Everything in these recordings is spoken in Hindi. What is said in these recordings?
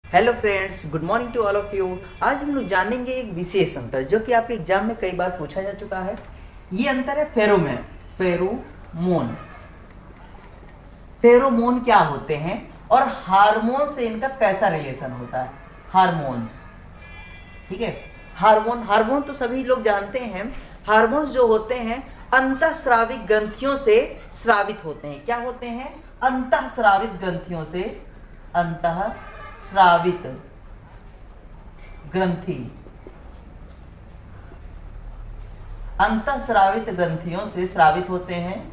Hello friends, good morning to all of you. आज हम लोग जानेंगे एक विशेष अंतर जो कि आपके एग्जाम में कई बार पूछा जा चुका है। ये अंतर है फेरोमोन। फेरोमोन फेरोमोन क्या होते हैं और हार्मोन से इनका कैसा रिलेशन होता है। हार्मोन्स, ठीक है। हार्मोन तो सभी लोग जानते हैं। हार्मोन्स जो होते हैं अंतःस्रावी ग्रंथियों से स्रावित होते हैं। क्या होते हैं? अंतःस्रावित ग्रंथियों से, अंतःस्रावित ग्रंथि, अंतःस्रावित ग्रंथियों से स्रावित होते हैं।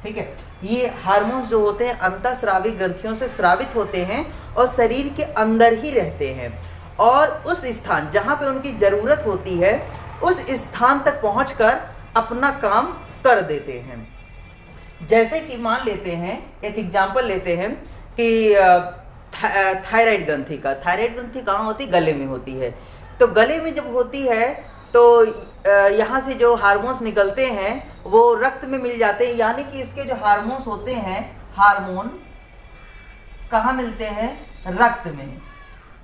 ठीक है, ये हार्मोन्स जो होते हैं अंतःस्रावी ग्रंथियों से स्रावित होते हैं और शरीर के अंदर ही रहते हैं और उस स्थान जहां पे उनकी जरूरत होती है उस स्थान तक पहुंचकर अपना काम कर देते हैं। जैसे कि मान लेते हैं, एक एग्जांपल लेते हैं कि थायराइड ग्रंथि का। थायराइड ग्रंथि कहाँ होती है? गले में होती है। तो गले में जब होती है तो यहाँ से जो हार्मोन्स निकलते हैं वो रक्त में मिल जाते हैं, यानी कि इसके जो हार्मोन्स होते हैं, हार्मोन कहाँ मिलते हैं? रक्त में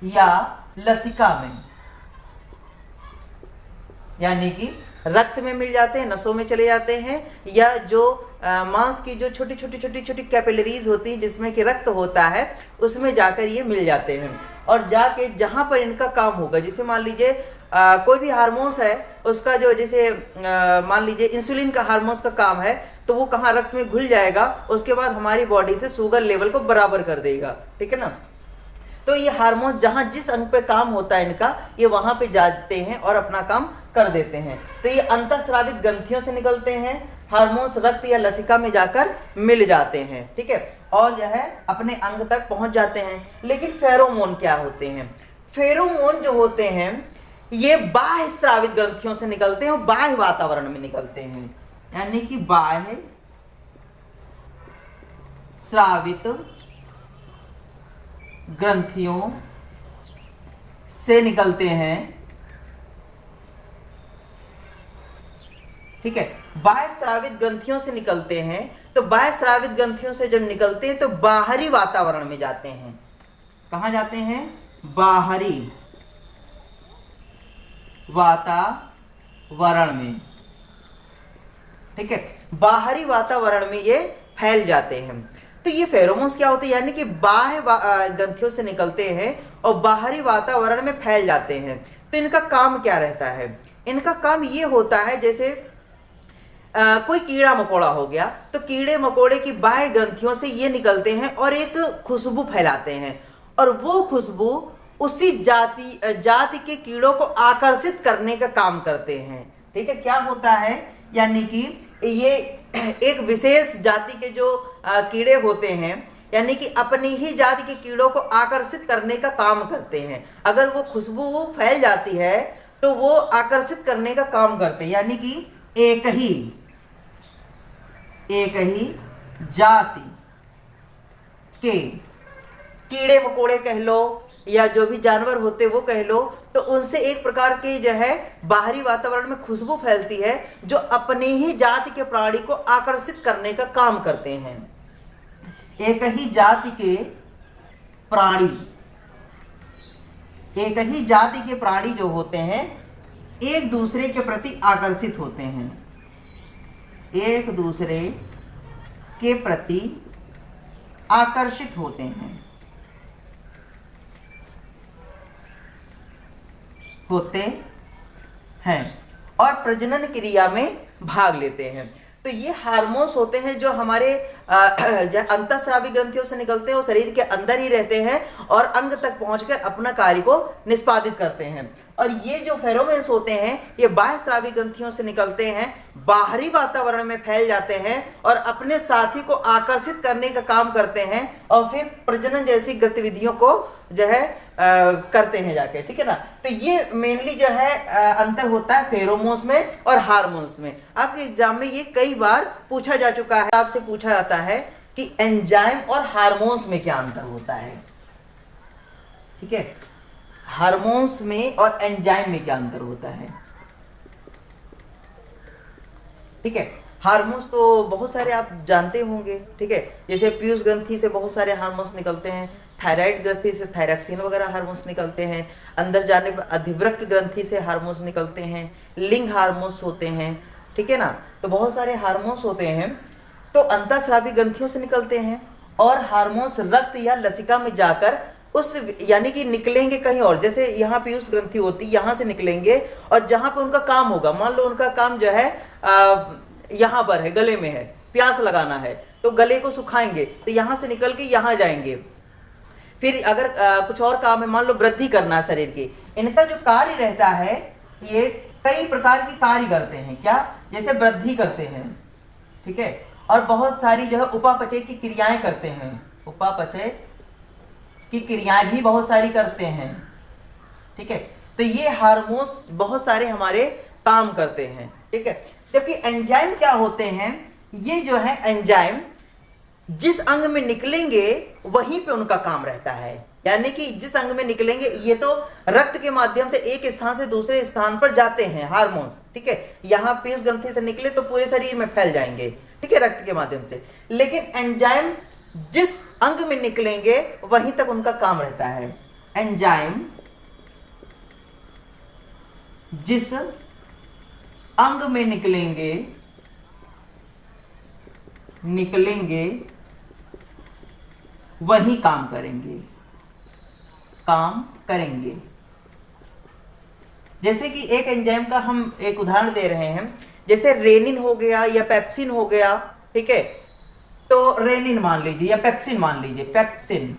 या लसिका में, यानी कि रक्त में मिल जाते हैं, नसों में चले जाते हैं, या जो मांस की जो छोटी छोटी कैपिलरीज होती हैं जिसमें कि रक्त होता है उसमें जाकर ये मिल जाते हैं और जाके जहां पर इनका काम होगा, जैसे मान लीजिए कोई भी हार्मोन्स है उसका जो, जैसे मान लीजिए इंसुलिन का हार्मोन्स का काम है तो वो कहाँ? रक्त में घुल जाएगा, उसके बाद हमारी बॉडी से शुगर लेवल को बराबर कर देगा। ठीक है ना। तो ये हार्मोन्स जहां जिस अंग पे काम होता है इनका, ये वहां पे जाते हैं और अपना काम कर देते हैं। तो ये अंतःस्रावित ग्रंथियों से निकलते हैं, हार्मोन्स रक्त या लसिका में जाकर मिल जाते हैं। ठीक है, और जो है अपने अंग तक पहुंच जाते हैं। लेकिन फेरोमोन क्या होते हैं? फेरोमोन जो होते हैं ये बाह्य स्रावित ग्रंथियों से निकलते हैं और बाह्य वातावरण में निकलते हैं, यानी कि बाह्य स्रावित ग्रंथियों से निकलते हैं। ठीक है, बाह्य स्रावित ग्रंथियों से निकलते हैं। तो बाह्य स्रावित ग्रंथियों से जब निकलते हैं तो बाहरी वातावरण में जाते हैं। कहां जाते हैं? बाहरी वातावरण में। ठीक है, बाहरी वातावरण में ये फैल जाते हैं। तो ये फेरोमोन्स क्या होते हैं? यानी कि बाह्य ग्रंथियों से निकलते हैं और बाहरी वातावरण में फैल जाते हैं। तो इनका काम क्या रहता है? इनका काम ये होता है, जैसे कोई कीड़ा मकोड़ा हो गया तो कीड़े मकोड़े की बाह्य ग्रंथियों से ये निकलते हैं और एक खुशबू फैलाते हैं और वो खुशबू उसी जाति के कीड़ों को आकर्षित करने का काम करते हैं। ठीक है, क्या होता है? यानी कि ये एक विशेष जाति के जो कीड़े होते हैं, यानी कि अपनी ही जाति के कीड़ों को आकर्षित करने का काम करते हैं। अगर वो खुशबू फैल जाती है तो वो आकर्षित करने का काम करते हैं, यानी कि एक ही जाति के कीड़े मकोड़े कह लो या जो भी जानवर होते वो कह लो, तो उनसे एक प्रकार की जो है बाहरी वातावरण में खुशबू फैलती है जो अपनी ही जाति के प्राणी को आकर्षित करने का काम करते हैं। एक ही जाति के प्राणी, एक ही जाति के प्राणी जो होते हैं एक दूसरे के प्रति आकर्षित होते हैं, एक दूसरे के प्रति आकर्षित होते हैं, और प्रजनन क्रिया में भाग लेते हैं। तो ये हार्मोन्स होते हैं जो हमारे अंतःस्रावी ग्रंथियों से निकलते हैं और शरीर के अंदर ही रहते हैं और अंग तक पहुंचकर अपना कार्य को निष्पादित करते हैं। और ये जो फेरोमोन्स होते हैं ये बाह्य स्रावी ग्रंथियों से निकलते हैं, बाहरी वातावरण में फैल जाते हैं और अपने साथी को आकर्षित करने का काम करते हैं और फिर प्रजनन जैसी गतिविधियों को जो है करते हैं जाके। ठीक है ना। तो ये मेनली जो है अंतर होता है फेरोमोन्स में और हार्मोन्स में। आपके एग्जाम में ये कई बार पूछा जा चुका है, आपसे पूछा जाता है कि एंजाइम और हार्मोन्स में क्या अंतर होता है। ठीक है, हार्मोन्स में और एंजाइम में क्या अंतर होता है। ठीक है, हार्मोन्स तो बहुत सारे आप जानते होंगे, ठीक है। जैसे पीयूष ग्रंथि से बहुत सारे हार्मोन्स निकलते हैं, थायराइड ग्रंथि से थायरॉक्सिन वगैरह हार्मोन्स निकलते हैं, अंदर जाने पर अधिवृक्क ग्रंथि से हार्मोन्स निकलते हैं, लिंग हार्मोन्स होते हैं, ठीक है ना। तो बहुत सारे हार्मोन्स होते हैं, तो अंतःस्रावी ग्रंथियों से निकलते हैं, और हार्मोन्स रक्त या लसिका में जाकर उस यानी कि निकलेंगे कहीं और। जैसे यहाँ पीयूष ग्रंथि होती, यहाँ से निकलेंगे, और जहाँ पे उनका काम होगा, मान लो उनका काम जो है यहाँ पर है, गले में है, प्यास लगाना है, तो गले को सुखाएंगे, तो यहाँ से निकल के यहाँ जाएंगे। फिर अगर कुछ और काम है, मान लो वृद्धि करना है शरीर की, इनका जो कार्य रहता है, ये कई प्रकार के कार्य करते हैं, क्या, जैसे वृद्धि करते हैं, ठीक है, और बहुत सारी जो है उपापचय की क्रियाएं करते हैं, उपापचय की क्रियाएं भी बहुत सारी करते हैं, ठीक है। तो ये हार्मोन्स बहुत सारे हमारे काम करते हैं, ठीक है। जबकि एंजाइम क्या होते हैं, ये जो है एंजाइम जिस अंग में निकलेंगे वहीं पे उनका काम रहता है, यानी कि जिस अंग में निकलेंगे, ये तो रक्त के माध्यम से एक स्थान से दूसरे स्थान पर जाते हैं हार्मोन्स, ठीक है। यहाँ पीयूष ग्रंथि से निकले तो पूरे शरीर में फैल जाएंगे, ठीक है, रक्त के माध्यम से। लेकिन एंजाइम जिस अंग में निकलेंगे वहीं तक उनका काम रहता है। एंजाइम जिस अंग में निकलेंगे वही काम करेंगे। जैसे कि एक एंजाइम का हम एक उदाहरण दे रहे हैं, जैसे रेनिन हो गया या पेप्सिन हो गया, ठीक है। तो रेनिन मान लीजिए या पेप्सिन मान लीजिए, पेप्सिन,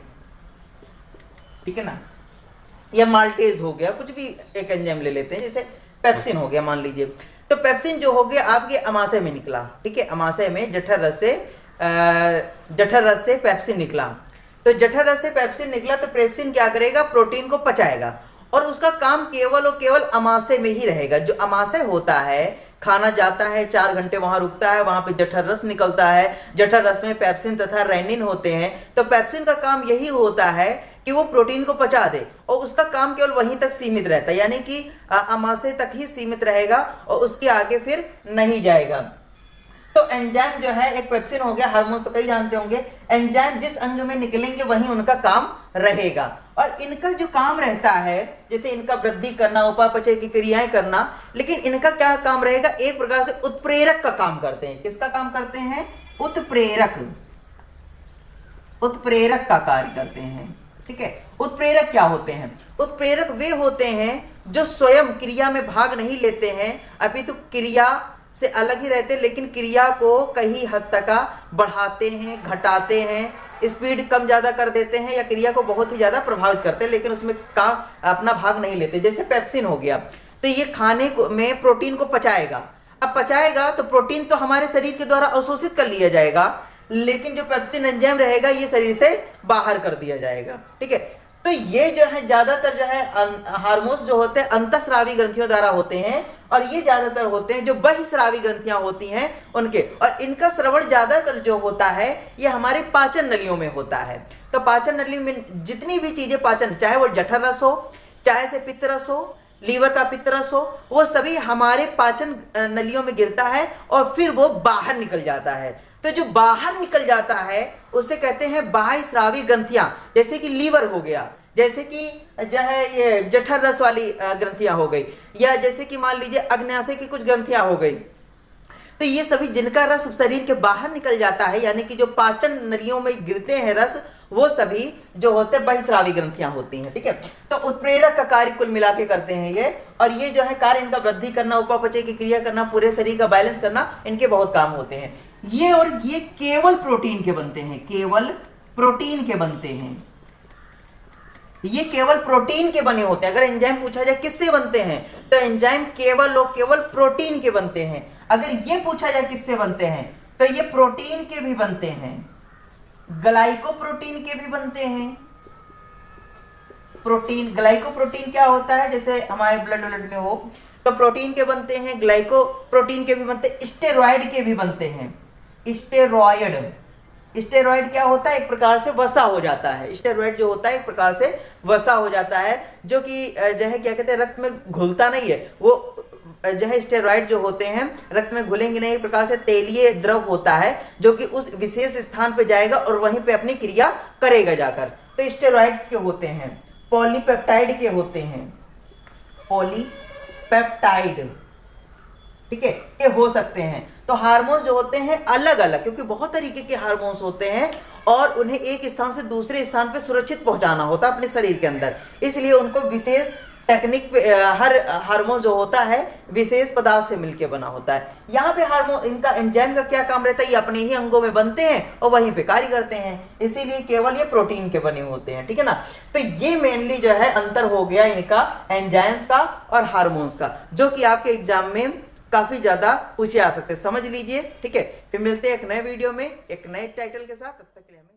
ठीक है ना, या माल्टेज हो गया, कुछ भी एक एंजाइम ले लेते हैं, जैसे पेप्सिन हो गया मान लीजिए। तो पेप्सिन जो हो गया आपके अमाशय में निकला, ठीक है, अमाशय में जठर रस से पेप्सिन निकला। तो जठर रस से पेप्सिन निकला तो पेप्सिन क्या करेगा, प्रोटीन को पचाएगा, और उसका काम केवल और केवल अमाशय में ही रहेगा। जो अमाशय होता है, खाना जाता है, 4 घंटे वहां रुकता है, वहां पे जठर रस निकलता है, जठर रस में पेप्सिन तथा रेनिन होते हैं। तो पेप्सिन का काम यही होता है कि वो प्रोटीन को पचा दे, और उसका काम केवल वहीं तक सीमित रहता है, यानी कि अमाशय तक ही सीमित रहेगा और उसके आगे फिर नहीं जाएगा। तो एंजाइम जो है, एक पेप्सिन हो गया, हार्मोन्स तो कई जानते होंगे। एंजाइम जिस अंग में निकलेंगे वहीं उनका काम रहेगा, और इनका जो काम रहता है, जैसे इनका वृद्धि करना, उपापचय की क्रियाएं करना, लेकिन इनका क्या काम रहेगा, एक प्रकार से उत्प्रेरक का काम करते हैं। किसका काम करते हैं, उत्प्रेरक का कार्य करते हैं, ठीक है। उत्प्रेरक क्या होते हैं, उत्प्रेरक वे होते हैं जो स्वयं क्रिया में भाग नहीं लेते हैं, अपितु क्रिया से अलग ही रहते हैं, लेकिन क्रिया को कहीं हद तक बढ़ाते हैं, घटाते हैं, स्पीड कम ज्यादा कर देते हैं, या क्रिया को बहुत ही ज्यादा प्रभावित करते हैं, लेकिन उसमें का अपना भाग नहीं लेते। जैसे पेप्सिन हो गया, तो ये खाने में प्रोटीन को पचाएगा। अब पचाएगा तो प्रोटीन तो हमारे शरीर के द्वारा अवशोषित कर लिया जाएगा, लेकिन जो पेप्सिन एंजाइम रहेगा ये शरीर से बाहर कर दिया जाएगा, ठीक है। तो ये जो है ज्यादातर जो है हार्मोन्स जो होते हैं अंतःस्रावी ग्रंथियों द्वारा होते हैं, और ये ज्यादातर होते हैं जो बहिस्रावी ग्रंथियां होती हैं उनके, और इनका श्रवण ज्यादातर जो होता है ये हमारे पाचन नलियों में होता है। तो पाचन नली में जितनी भी चीजें पाचन, चाहे वो जठर रस हो, चाहे से पित्त रस हो, लीवर का पित्त रस हो, वो सभी हमारे पाचन नलियों में गिरता है और फिर वो बाहर निकल जाता है। तो जो बाहर निकल जाता है उसे कहते हैं बाह्यस्रावी ग्रंथियां, जैसे कि लीवर हो गया, जैसे कि जो है ये जठर रस वाली ग्रंथियां हो गई, या जैसे कि मान लीजिए अग्न्याशय की कुछ ग्रंथियां हो गई। तो ये सभी जिनका रस शरीर के बाहर निकल जाता है, यानी कि जो पाचन नलियों में गिरते हैं रस, वो सभी जो होते हैं बहिस्रावी ग्रंथियां होती हैं, ठीक है। तो उत्प्रेरक का कार्य कुल मिला के करते हैं ये, और ये जो है कार्य इनका वृद्धि करना, उपापचय की क्रिया करना, पूरे शरीर का बैलेंस करना, इनके बहुत काम होते हैं ये। और ये केवल प्रोटीन के बनते हैं, केवल प्रोटीन के बनते हैं, ये केवल प्रोटीन के बने होते हैं। अगर एंजाइम पूछा जाए किससे बनते हैं, तो एंजाइम केवल और केवल प्रोटीन के बनते हैं। अगर ये पूछा जाए किससे बनते हैं, तो ये प्रोटीन के भी बनते हैं, ग्लाइकोप्रोटीन के भी बनते हैं। प्रोटीन, ग्लाइकोप्रोटीन क्या होता है, जैसे हमारे ब्लड में हो तो प्रोटीन के बनते हैं, ग्लाइकोप्रोटीन के भी बनते हैं, स्टेरॉयड के भी बनते हैं। स्टेरॉयड क्या होता है, एक प्रकार से वसा हो जाता है। स्टेरॉयड जो होता है एक प्रकार से वसा हो जाता है, जो कि जो है क्या कहते हैं, रक्त में घुलता नहीं है, वो जो है स्टेरॉइड जो होते हैं रक्त में घुलेंगे नहीं, एक प्रकार से तेलीय द्रव होता है जो कि उस विशेष स्थान पे जाएगा और वहीं पे अपनी क्रिया करेगा जाकर। तो स्टेरॉइड्स के होते हैं, पॉलीपेप्टाइड के होते हैं, पॉलीपेप्टाइड, ठीक है, ये हो सकते हैं। तो हार्मोन्स जो होते हैं अलग अलग, क्योंकि बहुत तरीके के हार्मोन्स होते हैं और उन्हें एक स्थान से दूसरे स्थान पे सुरक्षित पहुंचाना होता है अपने शरीर के अंदर, इसलिए उनको विशेष टेक्निक पे हर हार्मोन जो होता है विशेष पदार्थ से मिलकर बना होता है। यहाँ पे हार्मोन, इनका एंजाइम का क्या काम रहता है, ये अपने ही अंगों में बनते हैं और वहीं पे कार्य करते हैं, इसीलिए केवल ये प्रोटीन के बने होते हैं, ठीक है ना। तो ये मेनली जो है अंतर हो गया इनका एंजाइम्स का और हार्मोन्स का, जो कि आपके एग्जाम में काफी ज्यादा पूछे आ सकते हैं, समझ लीजिए, ठीक है। फिर मिलते हैं एक नए वीडियो में एक नए टाइटल के साथ, तब तक के लिए हमें